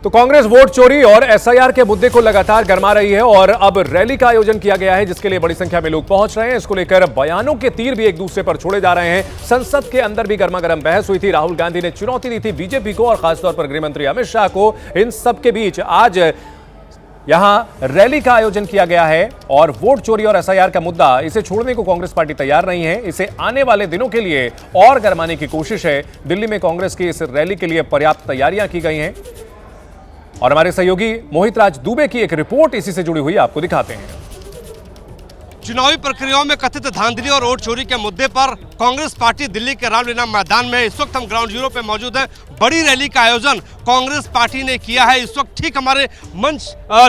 तो कांग्रेस वोट चोरी और एसआईआर के मुद्दे को लगातार गरमा रही है और अब रैली का आयोजन किया गया है जिसके लिए बड़ी संख्या में लोग पहुंच रहे हैं। इसको लेकर बयानों के तीर भी एक दूसरे पर छोड़े जा रहे हैं। संसद के अंदर भी गर्मागर्म बहस हुई थी। राहुल गांधी ने चुनौती दी थी बीजेपी को और खासतौर पर गृहमंत्री अमित शाह को। इन सबके बीच आज यहां रैली का आयोजन किया गया है और वोट चोरी और एसआईआर का मुद्दा, इसे छोड़ने को कांग्रेस पार्टी तैयार नहीं है। इसे आने वाले दिनों के लिए और गरमाने की कोशिश है। दिल्ली में कांग्रेस की इस रैली के लिए पर्याप्त तैयारियां की गई हैं और हमारे सहयोगी मोहित राज दुबे की एक रिपोर्ट इसी से जुड़ी हुई आपको दिखाते हैं। चुनावी प्रक्रियाओं में कथित धांधली और वोट चोरी के मुद्दे पर कांग्रेस पार्टी दिल्ली के रामलीला मैदान में, इस वक्त हम ग्राउंड जीरो पे मौजूद हैं। बड़ी रैली का आयोजन कांग्रेस पार्टी ने किया है। इस वक्त ठीक हमारे मंच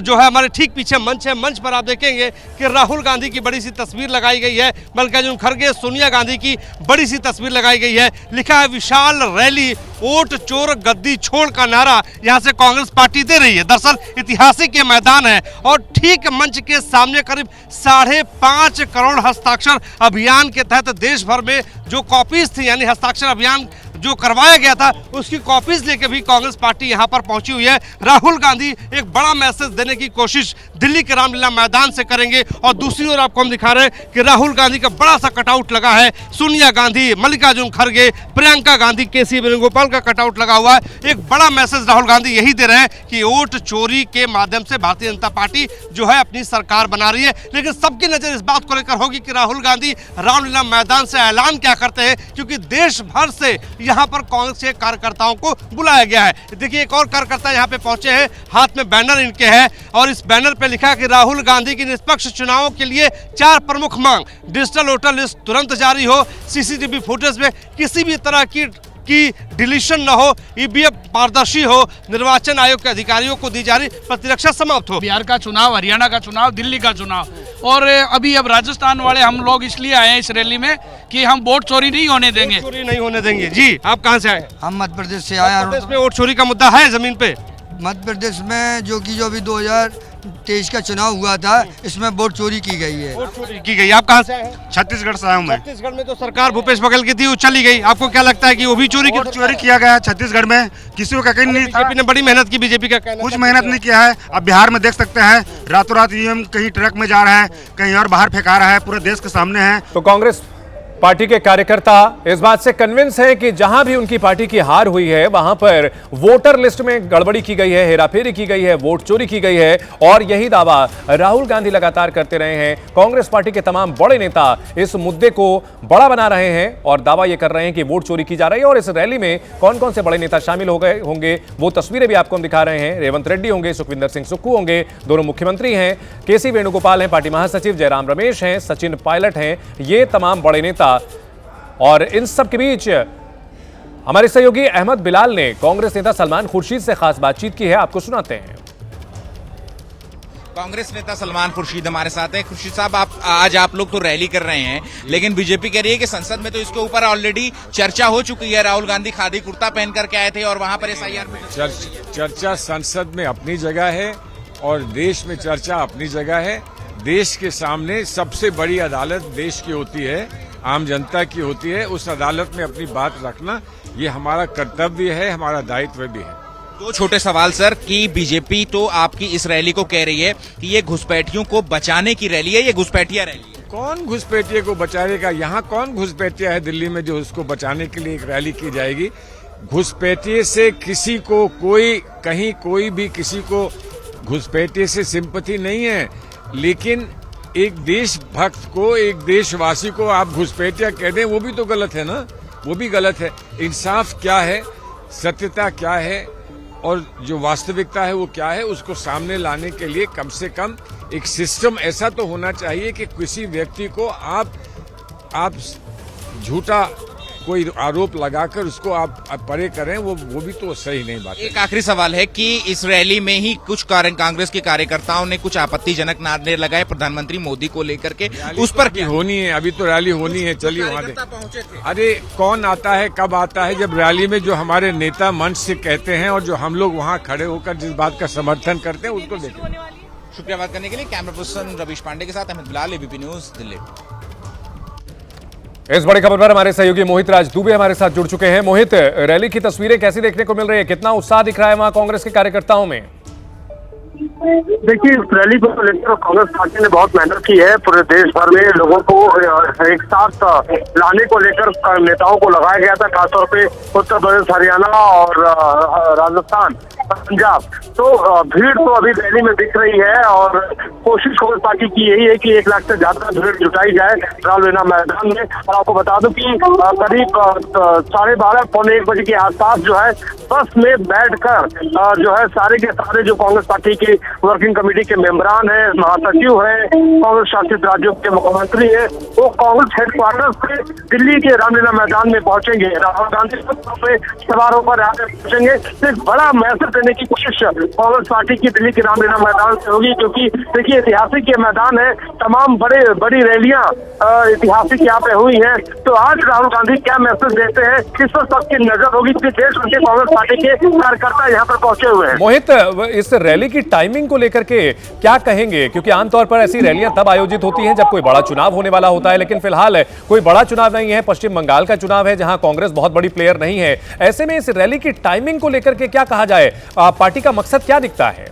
जो है, हमारे ठीक पीछे मंच है। मंच पर आप देखेंगे कि राहुल गांधी की बड़ी सी तस्वीर लगाई गई है। मल्लिकार्जुन खड़गे, सोनिया गांधी की बड़ी सी तस्वीर लगाई गई है। लिखा है विशाल रैली, वोट चोर गद्दी छोड़ का नारा यहाँ से कांग्रेस पार्टी दे रही है। दरअसल ऐतिहासिक ये मैदान है और ठीक मंच के सामने करीब 5.5 करोड़ हस्ताक्षर अभियान के तहत देश भर में जो कॉपीज थी, यानी हस्ताक्षर अभियान जो करवाया गया था, उसकी कॉपीज लेके भी कांग्रेस पार्टी यहां पर पहुंची हुई है। राहुल गांधी एक बड़ा मैसेज देने की कोशिश दिल्ली के रामलीला मैदान से करेंगे और दूसरी ओर आपको हम दिखा रहे हैं कि राहुल गांधी का बड़ा सा कटआउट लगा है। सोनिया गांधी, मल्लिकार्जुन खड़गे, प्रियंका गांधी, केसी वेणुगोपाल का कटआउट लगा हुआ है। एक बड़ा मैसेज राहुल गांधी यही दे रहे हैं कि वोट चोरी के माध्यम से भारतीय जनता पार्टी जो है अपनी सरकार बना रही है। लेकिन सबकी नजर इस बात को लेकर होगी कि राहुल गांधी रामलीला मैदान से ऐलान क्या करते हैं, क्योंकि देश भर से यहां पर कांग्रेस के कार्यकर्ताओं को बुलाया गया है। देखिए एक और कार्यकर्ता यहां पे पहुंचे हैं, हाथ में बैनर इनके है और इस बैनर पे लिखा है कि राहुल गांधी की निष्पक्ष चुनावों के लिए 4 प्रमुख मांग। डिजिटल वोटर लिस्ट तुरंत जारी हो, सीसीटीवी फुटेज में किसी भी तरह की डिलीशन न हो, ईवीएम पारदर्शी हो, निर्वाचन आयोग के अधिकारियों को दी जा रही प्रतिरक्षा समाप्त हो। बिहार का चुनाव, हरियाणा का चुनाव, दिल्ली का चुनाव और अभी अब राजस्थान वाले हम लोग इसलिए आए हैं इस रैली में कि हम वोट चोरी नहीं होने देंगे। चोरी नहीं होने देंगे। जी आप कहाँ से आए? हम मध्य प्रदेश से आए। मध्य प्रदेश में वोट चोरी का मुद्दा है जमीन पे? मध्य प्रदेश में जो अभी 2023 का चुनाव हुआ था, इसमें वोट चोरी की गई है। वोट चोरी की गई। आप कहाँ से आए हैं? छत्तीसगढ़ से आया हूँ मैं। छत्तीसगढ़ में तो सरकार भूपेश बघेल की थी, वो चली गई। आपको क्या लगता है कि वो भी चोरी किया गया है? छत्तीसगढ़ में किसी को यकीन नहीं था। बीजेपी ने बड़ी मेहनत की, बीजेपी का कहना कुछ मेहनत नहीं किया है। अब बिहार में देख सकते हैं, रातों रात ईवीएम कहीं ट्रक में जा रहा है, कहीं और बाहर फेंका रहा है, पूरे देश के सामने है। तो कांग्रेस पार्टी के कार्यकर्ता इस बात से कन्विंस है कि जहां भी उनकी पार्टी की हार हुई है वहां पर वोटर लिस्ट में गड़बड़ी की गई है, हेराफेरी की गई है, वोट चोरी की गई है और यही दावा राहुल गांधी लगातार करते रहे हैं। कांग्रेस पार्टी के तमाम बड़े नेता इस मुद्दे को बड़ा बना रहे हैं और दावा यह कर रहे हैं कि वोट चोरी की जा रही है। और इस रैली में कौन कौन से बड़े नेता शामिल हो गए होंगे वो तस्वीरें भी आपको हम दिखा रहे हैं। रेवंत रेड्डी होंगे, सुखविंदर सिंह सुक्खू होंगे, दोनों मुख्यमंत्री हैं, केसी वेणुगोपाल हैं, पार्टी महासचिव जयराम रमेश हैं, सचिन पायलट हैं, ये तमाम बड़े नेता। और इन सब के बीच हमारे सहयोगी अहमद बिलाल ने कांग्रेस नेता सलमान खुर्शीद से खास बातचीत की है, आपको सुनाते हैं। कांग्रेस नेता सलमान खुर्शीद हमारे साथ हैं। खुर्शीद साहब, आज आप लोग तो रैली कर रहे हैं, लेकिन बीजेपी कह रही है कि संसद में तो इसके ऊपर ऑलरेडी चर्चा हो चुकी है। राहुल गांधी खादी कुर्ता पहन करके आए थे और वहां पर एसआईआर में चर्चा संसद में अपनी जगह है और देश में चर्चा अपनी जगह है। देश के सामने सबसे बड़ी अदालत देश की होती है, आम जनता की होती है। उस अदालत में अपनी बात रखना ये हमारा कर्तव्य है, हमारा दायित्व भी है। 2 छोटे सवाल सर, कि बीजेपी तो आपकी इस रैली को कह रही है कि ये घुसपैठियों को बचाने की रैली है, ये घुसपैठिया रैली है। कौन घुसपैठिए को बचाएगा? यहाँ कौन घुसपैठिया है दिल्ली में जो उसको बचाने के लिए एक रैली की जाएगी? घुसपैठिए से किसी को कहीं कोई भी किसी को घुसपैठिए से सिंपैथी नहीं है, लेकिन एक देशभक्त को, एक देशवासी को आप घुसपैठिया कह दें, वो भी तो गलत है ना, वो भी गलत है। इंसाफ क्या है, सत्यता क्या है और जो वास्तविकता है वो क्या है, उसको सामने लाने के लिए कम से कम एक सिस्टम ऐसा तो होना चाहिए कि किसी व्यक्ति को आप झूठा कोई आरोप लगाकर उसको आप परे करें, वो भी तो सही नहीं बात है। एक आखिरी सवाल है कि इस रैली में ही कुछ कांग्रेस के कार्यकर्ताओं ने कुछ आपत्तिजनक नारे लगाए प्रधानमंत्री मोदी को लेकर के, उस पर क्या होनी है? अभी तो रैली होनी है, चलिए वहाँ देख। अरे कौन आता है, कब आता है? जब रैली में जो हमारे नेता मंच से कहते हैं और जो हम लोग वहाँ खड़े होकर जिस बात का समर्थन करते हैं उसको देखें। शुक्रिया बात करने के लिए। कैमरा पर्सन रवीश पांडे के साथ अहमद बिलाल, एबीपी न्यूज, दिल्ली। इस बड़ी खबर पर हमारे सहयोगी मोहित राज दुबे हमारे साथ जुड़ चुके हैं। मोहित, रैली की तस्वीरें कैसी देखने को मिल रही है? कितना उत्साह दिख रहा है वहां कांग्रेस के कार्यकर्ताओं में? देखिए, इस रैली को लेकर कांग्रेस पार्टी ने बहुत मेहनत की है। पूरे देश भर में लोगों को एक साथ लाने को लेकर नेताओं को लगाया गया था, खासतौर पे उत्तर प्रदेश, हरियाणा और राजस्थान, पंजाब। तो भीड़ तो अभी रैली में दिख रही है और कोशिश कांग्रेस पार्टी की यही है कि 1 लाख से ज्यादा भीड़ जुटाई जाए रामलीला मैदान में। और आपको बता दूं कि करीब 12:30 पौने 1 बजे के आसपास जो है बस में बैठकर जो है सारे के सारे जो कांग्रेस पार्टी के वर्किंग कमेटी के मेंबरान है, महासचिव है, कांग्रेस शासित राज्यों के मुख्यमंत्री है, वो कांग्रेस हेडक्वार्टर से दिल्ली के रामलीला मैदान में पहुंचेंगे। राहुल गांधी सवार होकर यहाँ पे पहुंचेंगे। एक बड़ा मैसेज देने की कोशिश कांग्रेस पार्टी की दिल्ली के रामलीला मैदान से होगी, क्योंकि देखिए ऐतिहासिक ये मैदान है, तमाम बड़ी रैलियां ऐतिहासिक यहाँ पे हुई हैं। तो आज राहुल गांधी क्या मैसेज देते हैं, किस पर सबकी नजर होगी, क्योंकि देश भर के कांग्रेस पार्टी के कार्यकर्ता यहाँ पर पहुंचे हुए हैं। मोहित, इस रैली की टाइमिंग को लेकर के क्या कहेंगे? क्योंकि आमतौर पर ऐसी रैलियां तब आयोजित होती हैं जब कोई बड़ा चुनाव होने वाला होता है, लेकिन फिलहाल कोई बड़ा चुनाव नहीं है, पश्चिम बंगाल का चुनाव है जहां कांग्रेस बहुत बड़ी प्लेयर नहीं है। ऐसे में इस रैली की टाइमिंग को लेकर के क्या कहा जाए? पार्टी का मकसद क्या दिखता है?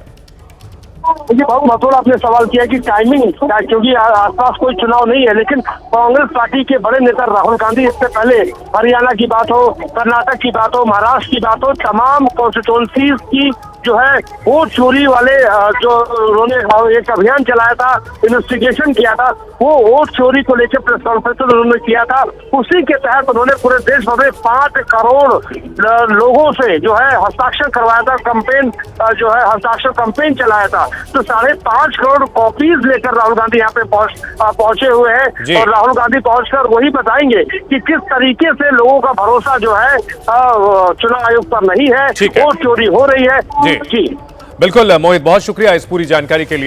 देखिए, बहुत महत्वपूर्ण आपने सवाल किया कि टाइमिंग, क्योंकि आसपास कोई चुनाव नहीं है, लेकिन कांग्रेस पार्टी के बड़े नेता राहुल गांधी इससे पहले हरियाणा की बात हो, कर्नाटक की बात हो, महाराष्ट्र की बात हो, तमाम कॉन्स्टिट्यूंसीज की जो है वोट चोरी वाले जो उन्होंने एक अभियान चलाया था, इन्वेस्टिगेशन किया था, वो वोट चोरी को लेकर प्रेस कॉन्फ्रेंस उन्होंने किया था। उसी के तहत उन्होंने पूरे देश भर में 5 करोड़ लोगों से जो है हस्ताक्षर करवाया था, कैंपेन जो है हस्ताक्षर कैंपेन चलाया था। तो 5.5 करोड़ कॉपीज लेकर राहुल गांधी यहाँ पे पहुंचे हुए हैं और राहुल गांधी पहुंचकर वही बताएंगे कि किस तरीके से लोगों का भरोसा जो है चुनाव आयोग पर नहीं है, वोट चोरी हो रही है। जी बिल्कुल मोहित, बहुत शुक्रिया इस पूरी जानकारी के लिए।